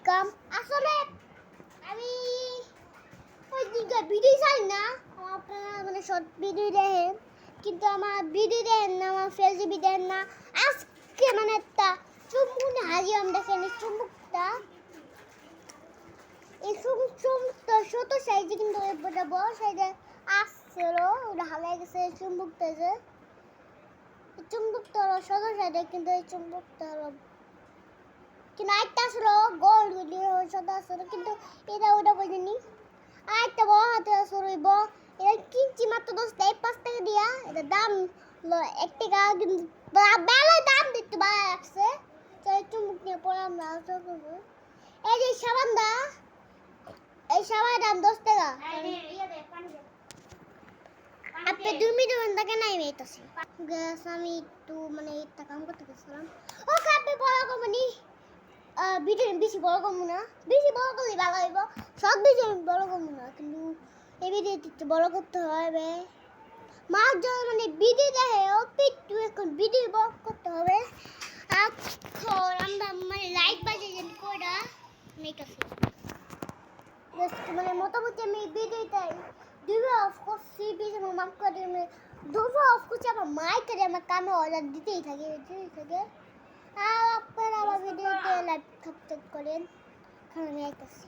Welcome. আসলে আমি ওই দিকে ভিডিও চাই না, আপনারা মানে শর্ট ভিডিও দেখেন, কিন্তু আমার ভিডিও দেখেন না, আমার ফেসবুক দেখেন না। আজকে মানে একটা চুম্বুক হাজিরাম দেখেন, এই চুম্বুকটা চুম্বুকটা ছোট সাইজে, কিন্তু এটা বড় সাইজে আসছিল, ওটা হারিয়ে গেছে। এই চুম্বুকটা হলো ছোট সাইজে, কিন্তু এই চুম্বুকটা হলো কিন্তু আরেকটা আসলো গোল ছোট আসলো, কিন্তু এটা ওটা বুঝিনি। আরেকটা বড় হাতে আসলো, এটা কিনছি মাত্র 5 টাকা দিয়া। এটা দাম 1 টাকা, কিন্তু বেলা দাম দিতে ভালো লাগছে। চল চুমুক নিয়ে পরে আমরা আলোচনা করবো। এই যে সাবানটা, এই সাবানের দাম 10 টাকা। আপনি 2 মিনিট থেকে নাই মেয়েটাছি গ্যাস। আমি একটু মানে একটা কাম করতে গেছিলাম। ও কাপে বড় কোম্পানি ভিডিও বেশি বড় করবো না, বেশি বড় করলে ভালো হইব। সব ভিডিও আমি বড় করবো না, কিন্তু এই ভিডিওটি একটু বড় করতে হবে। মার জন্য মানে ভিডিও দেখে একটু এখন ভিডিও বড় করতে হবে। এখন আমরা মানে লাইট বাজিয়ে যান কোডা মেকাছি মানে মোটামুটি আমি ভিডিওটাই দুটো অফ করছি, বেশি মাফ করে আমি দুটো অফ করছি। আমার মাইকে আমার কানে অর্ডার দিতেই থাকে। আর আপনারা আমার ভিডিওতে লাইক সাবস্ক্রাইব করেন, কারণ আমি আইতেছি।